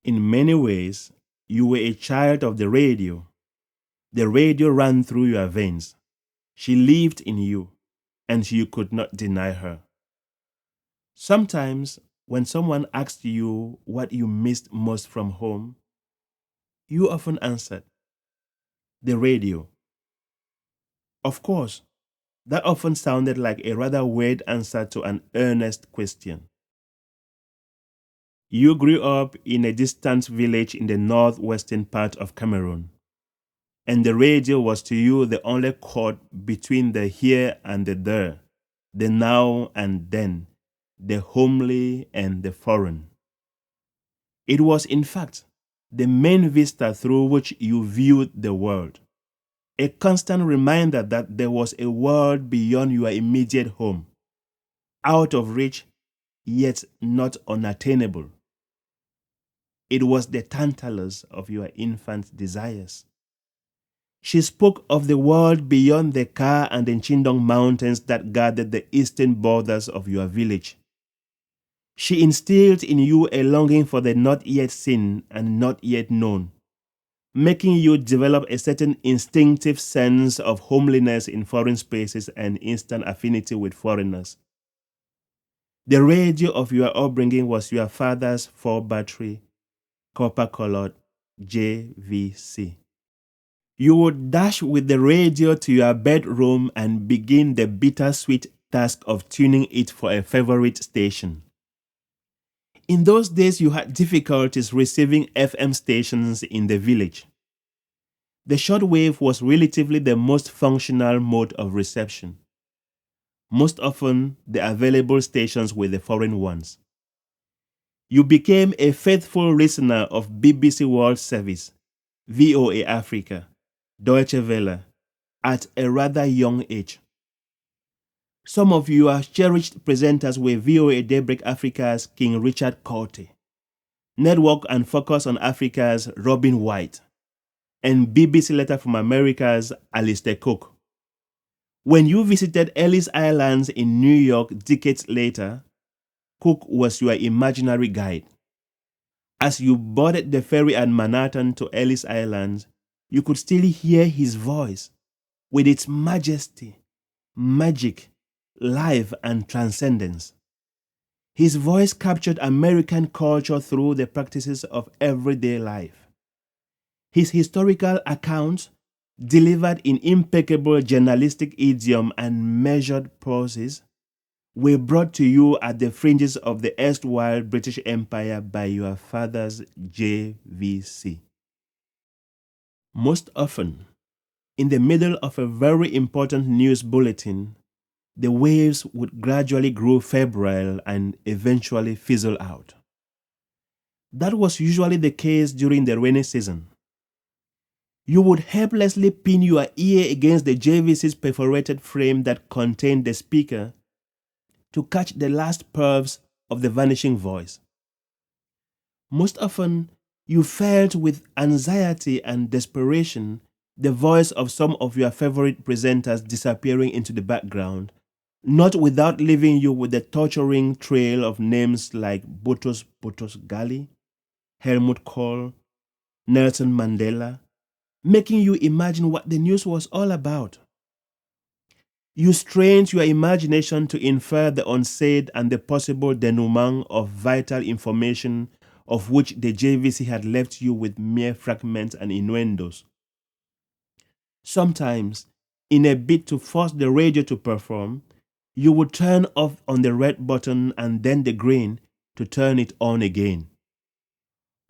In many ways, you were a child of the radio. The radio ran through your veins. She lived in you, and you could not deny her. Sometimes, when someone asked you what you missed most from home, you often answered, the radio. Of course, that often sounded like a rather weird answer to an earnest question. You grew up in a distant village in the northwestern part of Cameroon, and the radio was to you the only cord between the here and the there, the now and then, the homely and the foreign. It was, in fact, the main vista through which you viewed the world, a constant reminder that there was a world beyond your immediate home, out of reach, yet not unattainable. It was the Tantalus of your infant desires. She spoke of the world beyond the Ka and the Chindong mountains that guarded the eastern borders of your village. She instilled in you a longing for the not yet seen and not yet known, making you develop a certain instinctive sense of homeliness in foreign spaces and instant affinity with foreigners. The radio of your upbringing was your father's 4-battery, copper-colored JVC. You would dash with the radio to your bedroom and begin the bittersweet task of tuning it for a favorite station. In those days, you had difficulties receiving FM stations in the village. The shortwave was relatively the most functional mode of reception. Most often, the available stations were the foreign ones. You became a faithful listener of BBC World Service, VOA Africa, Deutsche Welle, at a rather young age. Some of your cherished presenters were VOA Daybreak Africa's King Richard Cote, Network and Focus on Africa's Robin White, and BBC Letter from America's Alistair Cook. When you visited Ellis Islands in New York decades later, Cook was your imaginary guide. As you boarded the ferry at Manhattan to Ellis Islands, you could still hear his voice with its majesty, magic, life, and transcendence. His voice captured American culture through the practices of everyday life. His historical accounts, delivered in impeccable journalistic idiom and measured pauses, were brought to you at the fringes of the erstwhile British Empire by your father's JVC. Most often, in the middle of a very important news bulletin, the waves would gradually grow febrile and eventually fizzle out. That was usually the case during the rainy season. You would helplessly pin your ear against the JVC's perforated frame that contained the speaker to catch the last purrs of the vanishing voice. Most often, you felt with anxiety and desperation the voice of some of your favorite presenters disappearing into the background, not without leaving you with the torturing trail of names like Boutros Ghali, Helmut Kohl, Nelson Mandela, making you imagine what the news was all about. You strained your imagination to infer the unsaid and the possible denouement of vital information of which the JVC had left you with mere fragments and innuendos. Sometimes, in a bid to force the radio to perform, you would turn off on the red button and then the green to turn it on again.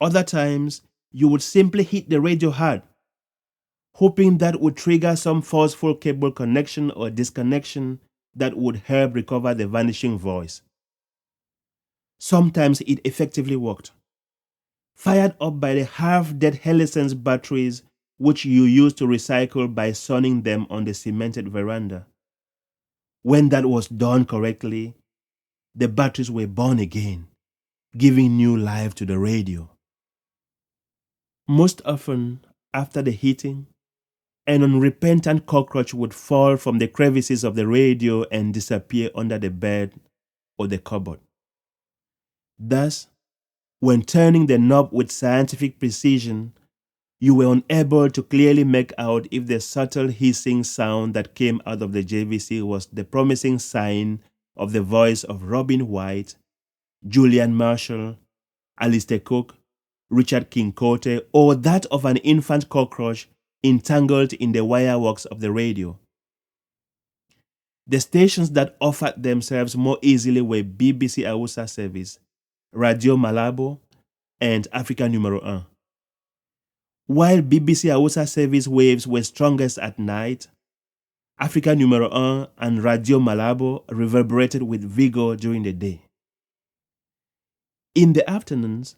Other times, you would simply hit the radio hard, hoping that would trigger some forceful cable connection or disconnection that would help recover the vanishing voice. Sometimes it effectively worked. Fired up by the half-dead Helicens batteries which you used to recycle by sunning them on the cemented veranda. When that was done correctly, the batteries were born again, giving new life to the radio. Most often, after the heating, an unrepentant cockroach would fall from the crevices of the radio and disappear under the bed or the cupboard. Thus, When turning the knob with scientific precision, you were unable to clearly make out if the subtle hissing sound that came out of the JVC was the promising sign of the voice of Robin White, Julian Marshall, Alistair Cook, Richard Kinkote, or that of an infant cockroach entangled in the wireworks of the radio. The stations that offered themselves more easily were BBC Hausa Service, Radio Malabo, and Africa Numero 1. While BBC Hausa Service waves were strongest at night, Africa Numero 1 and Radio Malabo reverberated with vigor during the day. In the afternoons,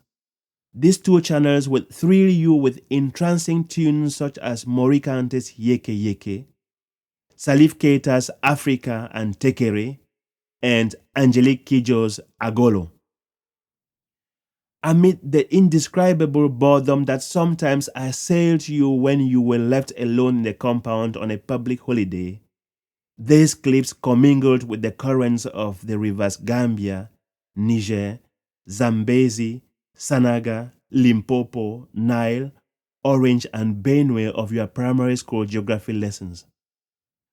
these two channels would thrill you with entrancing tunes such as Mori Kante's Yeke Yeke, Salif Keita's Africa and Tekere, and Angelique Kidjo's Agolo. Amid the indescribable boredom that sometimes assailed you when you were left alone in the compound on a public holiday, these clips commingled with the currents of the rivers Gambia, Niger, Zambezi, Sanaga, Limpopo, Nile, Orange, and Benue of your primary school geography lessons,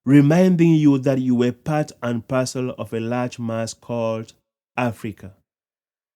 reminding you that you were part and parcel of a large mass called Africa.